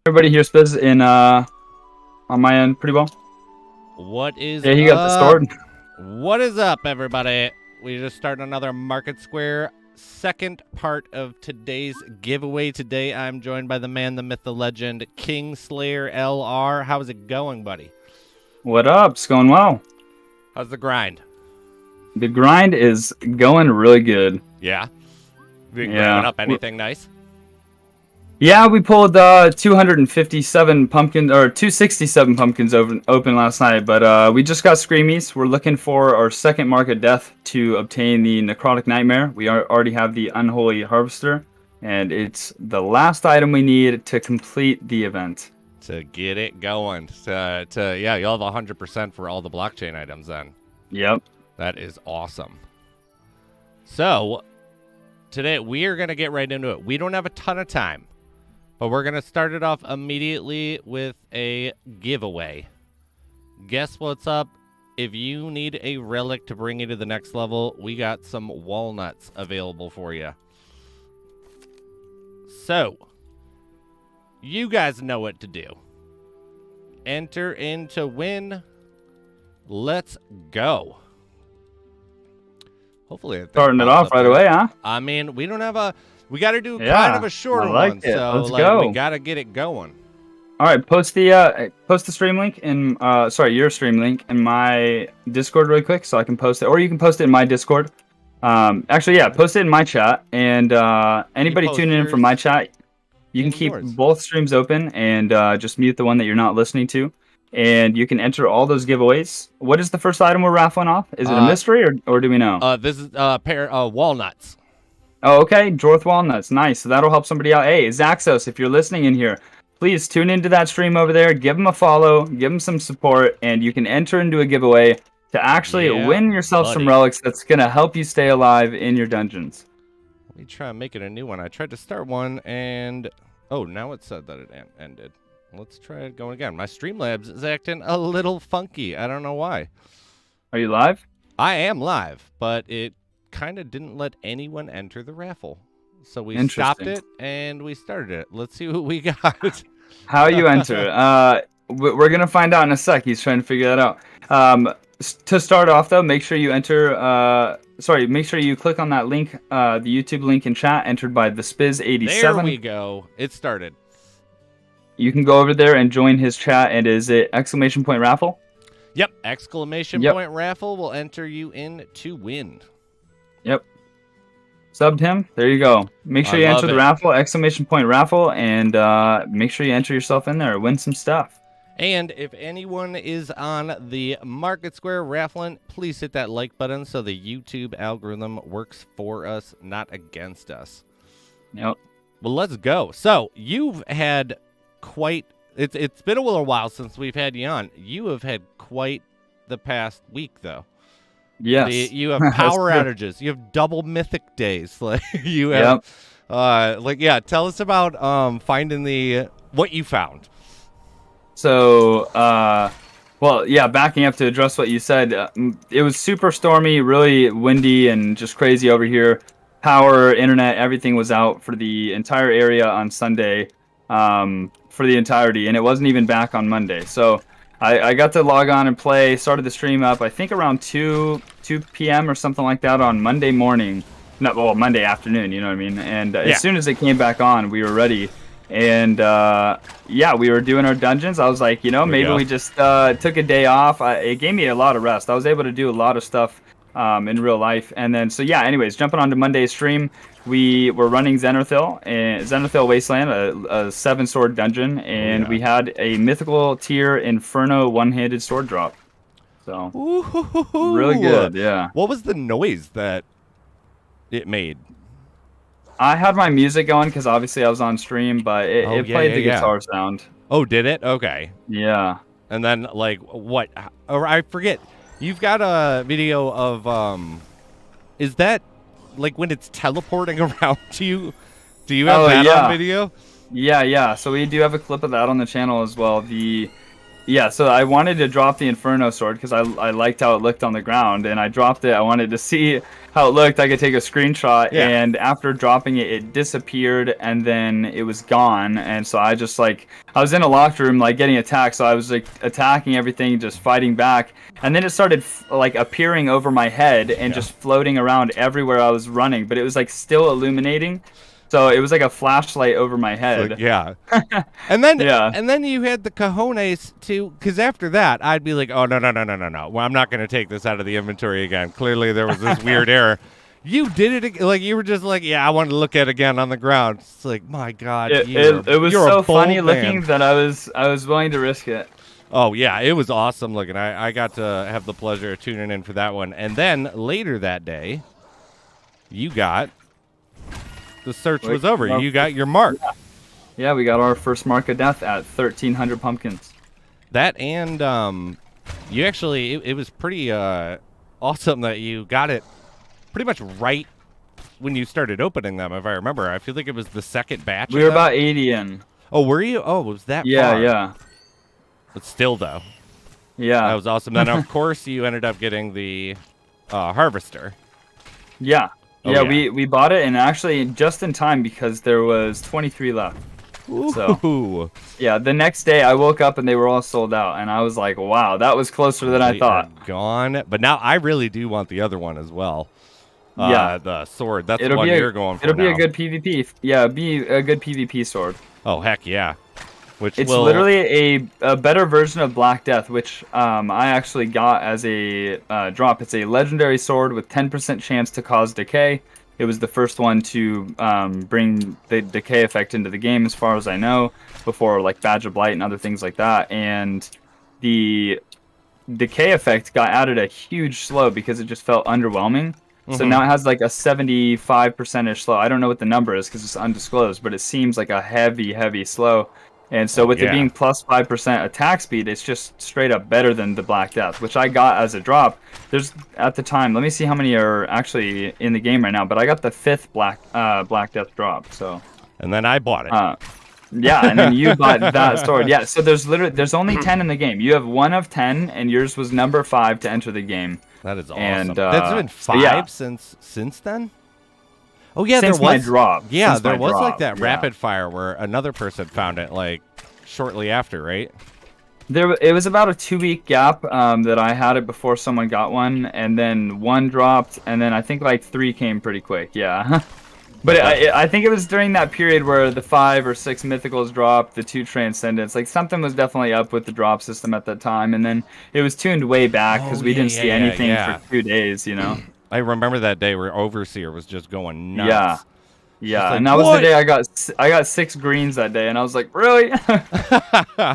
Everybody here Spiz in on my end pretty well. What is Yeah, he got the sword. What is up, everybody? We just started another MarketSquare second part of today's giveaway. Today I'm joined by the man, the myth, the legend, KingSlayerLR. How's it going, buddy? What up? It's going well. How's the grind? The grind is going really good. Yeah? Been Yeah. grinding up anything nice? Yeah, we pulled 257 pumpkins, or 267 pumpkins open last night, but we just got Screamies. We're looking for our second market death to obtain the Necrotic Nightmare. We already have the Unholy Harvester, and it's the last item we need to complete the event. To get it going. Yeah, you'll have 100% for all the blockchain items then. Yep. That is awesome. So, today we are going to get right into it. We don't have a ton of time, but we're going to start it off immediately with a giveaway. Guess what's up? If you need a relic to bring you to the next level, we got some walnuts available for you. So, you guys know what to do. Enter in to win. Let's go. Hopefully, Starting it off right away, huh? I mean, we don't have a. We got to do Yeah, kind of a shorter I like one, it. so Let's go. we got to get it going. All right, post the stream link in your stream link in my Discord really quick so I can post it, or you can post it in my Discord. Actually, yeah, post it in my chat, and anybody tuning in from my chat, you can keep both streams open and just mute the one that you're not listening to, and you can enter all those giveaways. What is the first item we're raffling off? Is it a mystery, or do we know? This is a pair of walnuts. Oh, okay, Jorth Walnuts, nice. So that'll help somebody out. Hey, Zaxos, if you're listening in here, please tune into that stream over there. Give them a follow, give them some support, and you can enter into a giveaway to actually win yourself some relics that's going to help you stay alive in your dungeons. Let me try making a new one. I tried to start one, and oh, now it said that it ended. Let's try it going again. My Streamlabs is acting a little funky. I don't know why. Are you live? I am live, but it kind of didn't let anyone enter the raffle. So we stopped it and we started it. Let's see what we got. How you enter? We're gonna find out in a sec. He's trying to figure that out. To start off, though, make sure you enter. Make sure you click on that link, the YouTube link in chat, entered by the Spiz87. There we go. It started. You can go over there and join his chat. And is it !! raffle? Yep. !! raffle will enter you in to win. Yep. Subbed him. There you go. Make sure you enter the raffle, ! raffle, and make sure you enter yourself in there. Win some stuff. And if anyone is on the MarketSquare raffling, please hit that like button so the YouTube algorithm works for us, not against us. Yep. Well, let's go. So you've had quite. It's been a little while since we've had you on. You have had quite the past week, though. Yes. You have power outages. You have double mythic days. Like you have, tell us about finding what you found. So, backing up to address what you said, it was super stormy, really windy, and just crazy over here. Power, internet, everything was out for the entire area on Sunday, for the entirety, and it wasn't even back on Monday. So I got to log on and play, started the stream up, I think around 2 p.m. or something like that on Monday morning. Monday afternoon, you know what I mean? And as soon as it came back on, we were ready. And we were doing our dungeons. I was like, maybe we just took a day off. It gave me a lot of rest. I was able to do a lot of stuff in real life. And then, anyways, jumping onto Monday's stream, we were running Xenothiel Wasteland, a 7-sword dungeon, and we had a mythical tier Inferno one-handed sword drop. So, really good, yeah. What was the noise that it made? I had my music going because obviously I was on stream, but it played the guitar sound. Oh, did it? Okay. Yeah. And then, what? Or I forget. You've got a video of, is that, when it's teleporting around to you? Do you have that on video? Yeah. So we do have a clip of that on the channel as well. Yeah, so I wanted to drop the Inferno sword because I liked how it looked on the ground, and I dropped it. I wanted to see how it looked. I could take a screenshot, Yeah. and after dropping it, it disappeared, and then it was gone. And so I just like I was in a locked room, like getting attacked. So I was like attacking everything, just fighting back, and then it started like appearing over my head and just floating around everywhere I was running. But it was like still illuminating. So it was like a flashlight over my head. Like, yeah. And then Yeah. and then you had the cojones to, because after that I'd be like, oh no. Well, I'm not going to take this out of the inventory again. Clearly there was this weird error. You did it like you were just like, yeah, I wanted to look at it again on the ground. It's like, my God, It was you're so a bold funny man. looking that I was willing to risk it. Oh yeah, it was awesome looking. I got to have the pleasure of tuning in for that one. And then later that day, you got the search was over. You got your mark. Yeah, we got our first mark of death at 1,300 pumpkins. That and you actually it was pretty awesome that you got it pretty much right when you started opening them, if I remember. I feel like it was the second batch. We were about 80 in. Oh, were you? Oh, was that Yeah, far? yeah. But still, though. Yeah. That was awesome. Then, of course, you ended up getting the harvester. Yeah. Oh, yeah, yeah. we bought it, and actually just in time because there was 23 left. So, Ooh. yeah, the next day I woke up and they were all sold out, and I was like, wow, that was closer than I They thought. are gone. But now I really do want the other one as well. Yeah. The sword. That's the one you're going for It'll be now. a good PvP. Yeah, be a good PvP sword. Oh, heck yeah. Which It's will... literally a better version of Black Death, which I actually got as a drop. It's a legendary sword with 10% chance to cause decay. It was the first one to bring the decay effect into the game, as far as I know, before like Badge of Blight and other things like that. And the decay effect got added a huge slow because it just felt underwhelming. So now it has like a 75%-ish slow. I don't know what the number is because it's undisclosed, but it seems like a heavy slow. And so with it being plus 5% attack speed, it's just straight up better than the Black Death, which I got as a drop. There's at the time, let me see how many are actually in the game right now, but I got the 5th Black Death drop. So. And then I bought it. Yeah, and then you bought that sword. Yeah, so there's only 10 in the game. You have 1 of 10, and yours was number 5 to enter the game. That is awesome. And, that's been 5 since then? Oh, yeah, since there was. my drop. Yeah, Since there my was drop, like that yeah. rapid fire where another person found it like shortly after, right? It was about a 2-week gap that I had it before someone got one, and then 1 dropped, and then I think like 3 came pretty quick. Yeah. But I think it was during that period where the 5 or 6 mythicals dropped, the 2 transcendents. Like something was definitely up with the drop system at that time, and then it was tuned way back because we didn't see anything for 2 days. You know. I remember that day where Overseer was just going nuts. Yeah, like, and that was the day I got 6 greens that day, and I was like, really?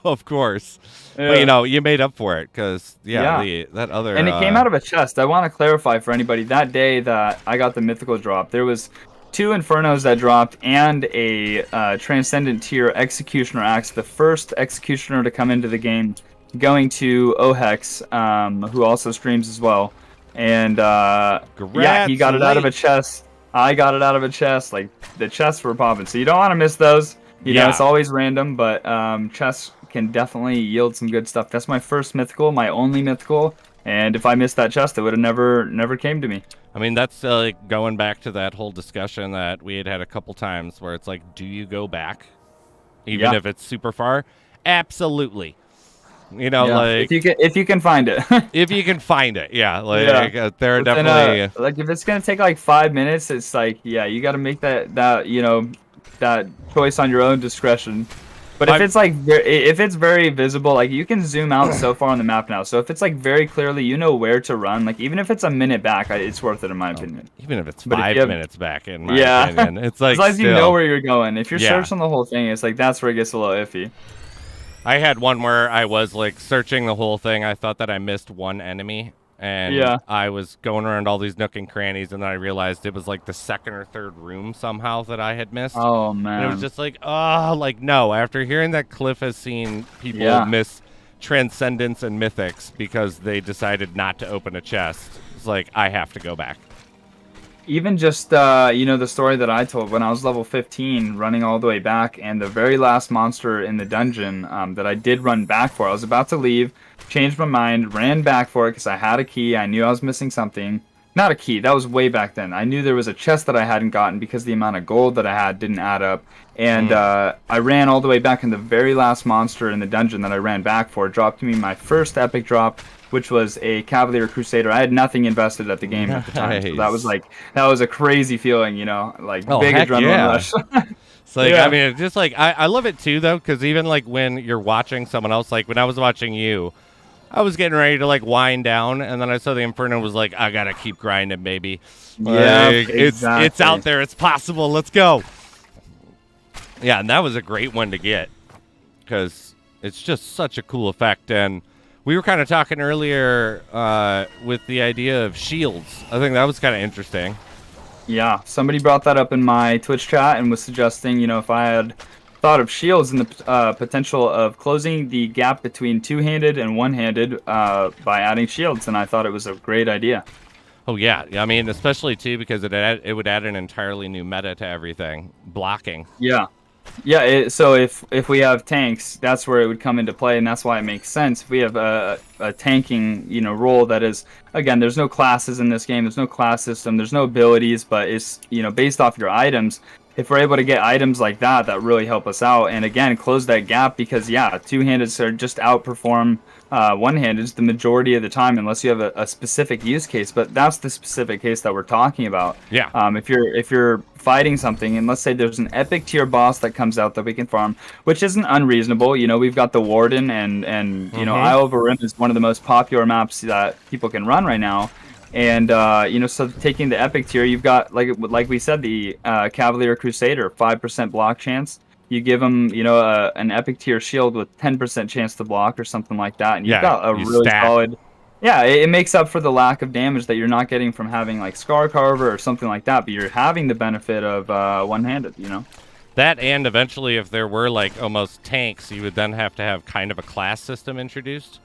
Of course. Yeah. But you made up for it because that other and it came out of a chest. I want to clarify for anybody that day that I got the mythical drop, there was 2 Infernos that dropped and a Transcendent tier Executioner Axe, the first Executioner to come into the game, going to Ohex, who also streams as well. And yeah, he got it out of a chest. I got it out of a chest. Like the chests were popping, so you don't want to miss those. You know, it's always random, but chests can definitely yield some good stuff. That's my first mythical, my only mythical. And if I missed that chest, it would have never came to me. I mean, that's like going back to that whole discussion that we had a couple times where it's like, do you go back, even if it's super far? Absolutely. You know, like if you can find it. If you can find it, there are definitely like if it's gonna take like 5 minutes, it's like you got to make that that choice on your own discretion. But if it's like if it's very visible, like you can zoom out so far on the map now. So if it's like very clearly, you know where to run. Like even if it's a minute back, it's worth it in my opinion. Even if it's 5 minutes back, in my opinion, it's like as long as you know where you're going. If you're searching the whole thing, it's like that's where it gets a little iffy. I had one where I was like searching the whole thing. I thought that I missed one enemy, and I was going around all these nook and crannies, and then I realized it was like the 2nd or 3rd room somehow that I had missed. Oh man! And it was just like, no. After hearing that Cliff has seen people miss Transcendence and Mythics because they decided not to open a chest, it's like I have to go back. Even just the story that I told when I was level 15, running all the way back, and the very last monster in the dungeon that I did run back for. I was about to leave, changed my mind, ran back for it because I had a key. I knew I was missing something. Not a key. That was way back then. I knew there was a chest that I hadn't gotten because the amount of gold that I had didn't add up. And I ran all the way back, and the very last monster in the dungeon that I ran back for dropped me my first epic drop, which was a Cavalier Crusader. I had nothing invested at the game at the time. So that was a crazy feeling, like big adrenaline rush. It's like, Yeah. I mean, it's just like, I love it too, though, because even like when you're watching someone else, like when I was watching you, I was getting ready to like wind down, and then I saw the Inferno, was like, I gotta keep grinding, baby. Yeah, Like, exactly. it's out there, it's possible, let's go. Yeah, and that was a great one to get, because it's just such a cool effect. And we were kind of talking earlier with the idea of shields. I think that was kind of interesting. Yeah, somebody brought that up in my Twitch chat and was suggesting, if I had thought of shields and the potential of closing the gap between two-handed and one-handed by adding shields, and I thought it was a great idea. Oh, yeah. I mean, especially, too, because it would add an entirely new meta to everything. Blocking. Yeah. Yeah, so if we have tanks, that's where it would come into play, and that's why it makes sense. If we have a tanking, role that is, again, there's no classes in this game, there's no class system, there's no abilities, but it's, based off your items. If we're able to get items like that, that really help us out, and again, close that gap, because yeah, two-handeds are just outperform one-handeds the majority of the time, unless you have a specific use case. But that's the specific case that we're talking about. Yeah. If you're fighting something, and let's say there's an epic tier boss that comes out that we can farm, which isn't unreasonable. We've got the Warden, and Isle of Rim is one of the most popular maps that people can run right now. And so taking the epic tier, you've got like we said, the Cavalier Crusader, 5% block chance. You give them, an epic tier shield with 10% chance to block or something like that, and you've got a really solid. Yeah, it makes up for the lack of damage that you're not getting from having like Scar Carver or something like that, but you're having the benefit of one-handed. That, and eventually, if there were like almost tanks, you would then have to have kind of a class system introduced.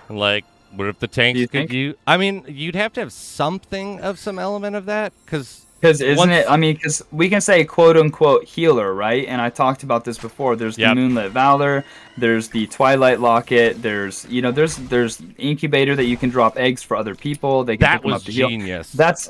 Like, what if the tanks could use? I mean, you'd have to have something of some element of that, because because we can say quote-unquote healer, right? And I talked about this before. There's the Moonlit Valor, there's the Twilight Locket, there's Incubator that you can drop eggs for other people. They can pick them up to heal. Genius. That's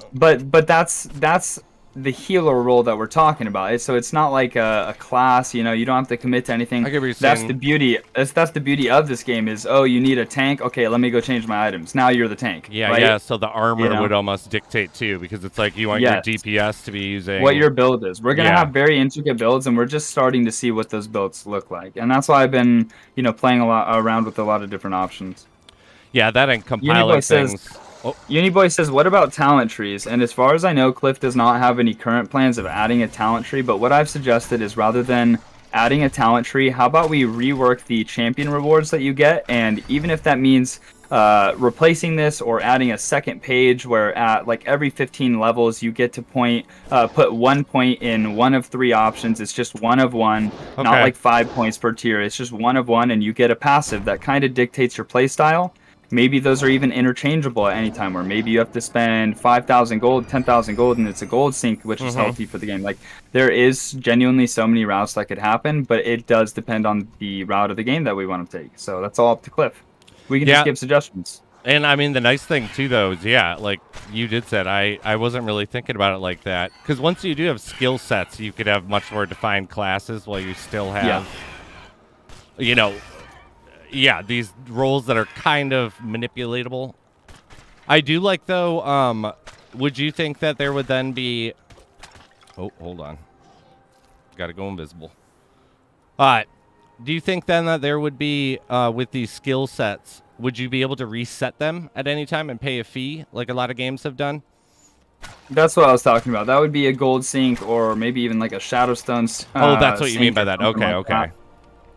the healer role that we're talking about. So it's not like a class, you don't have to commit to anything. I get what you're that's saying. the beauty. That's the beauty of this game is, you need a tank. Okay, let me go change my items. Now you're the tank. Yeah, right? yeah. So the armor would almost dictate too, because it's like you want your DPS to be using what your build is. We're gonna have very intricate builds, and we're just starting to see what those builds look like. And that's why I've been, playing around with a lot of different options. Yeah, that and compiling things. Uniboy says, what about talent trees? And as far as I know, Cliff does not have any current plans of adding a talent tree, but what I've suggested is, rather than adding a talent tree, how about we rework the champion rewards that you get? And even if that means replacing this or adding a second page where at like every 15 levels you get to put 1 point in one of 3 options. It's just one of one, not like 5 points per tier. It's just one of one, and you get a passive that kind of dictates your playstyle. Maybe those are even interchangeable at any time, where maybe you have to spend 5,000 gold, 10,000 gold, and it's a gold sink, which is healthy for the game. Like, there is genuinely so many routes that could happen, but it does depend on the route of the game that we want to take. So that's all up to Cliff. We can just give suggestions. And I mean, the nice thing too, though, is like you did said, I wasn't really thinking about it like that, because once you do have skill sets, you could have much more defined classes, while you still have, these roles that are kind of manipulatable. I do like, though, would you think that there would then be... Oh, hold on. Got to go invisible. Do you think then that there would be, with these skill sets, would you be able to reset them at any time and pay a fee, like a lot of games have done? That's what I was talking about. That would be a gold sink, or maybe even like a Shadowstone that's what you mean by that. Okay. That.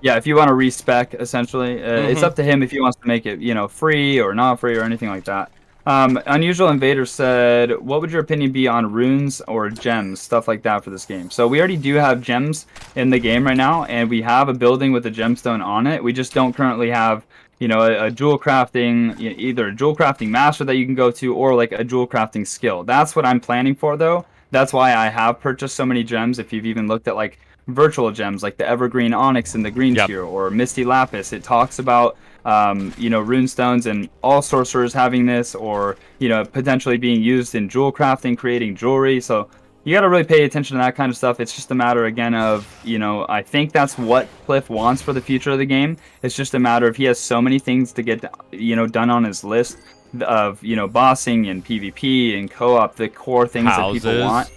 Yeah, if you want to respec, essentially, it's up to him if he wants to make it, free or not free or anything like that. Unusual Invader said, what would your opinion be on runes or gems, stuff like that for this game? So we already do have gems in the game right now, and we have a building with a gemstone on it. We just don't currently have a jewel crafting, either a jewel crafting master that you can go to, or like a jewel crafting skill. That's what I'm planning for, though. That's why I have purchased so many gems. If you've even looked at like virtual gems, like the evergreen onyx in the green Yep. tier, or misty lapis, it talks about rune stones and all sorcerers having this, or potentially being used in jewel crafting, creating jewelry. So you got to really pay attention to that kind of stuff. It's just a matter, again, of, I think that's what Cliff wants for the future of the game. It's just a matter of he has so many things to get, done on his list of, bossing and PvP and co-op, the core things that people want.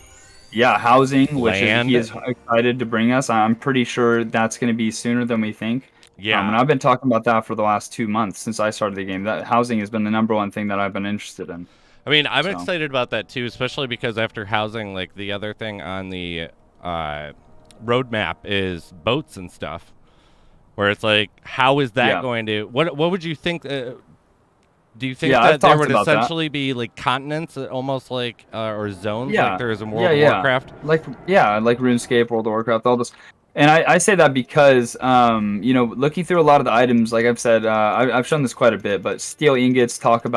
Yeah, housing, which he is excited to bring us. I'm pretty sure that's going to be sooner than we think. Yeah. And I've been talking about that for the last 2 months since I started the game. That housing has been the #1 thing that I've been interested in. I mean, I'm excited about that too, especially because after housing, like the other thing on the roadmap is boats and stuff, where it's like, how is that going to? What would you think? Do you think that there would essentially be like continents, almost like or zones, like there is in World of Warcraft? Like RuneScape, World of Warcraft, all this. And I say that because, looking through a lot of the items, like I've said, I've shown this quite a bit, but steel ingots talk about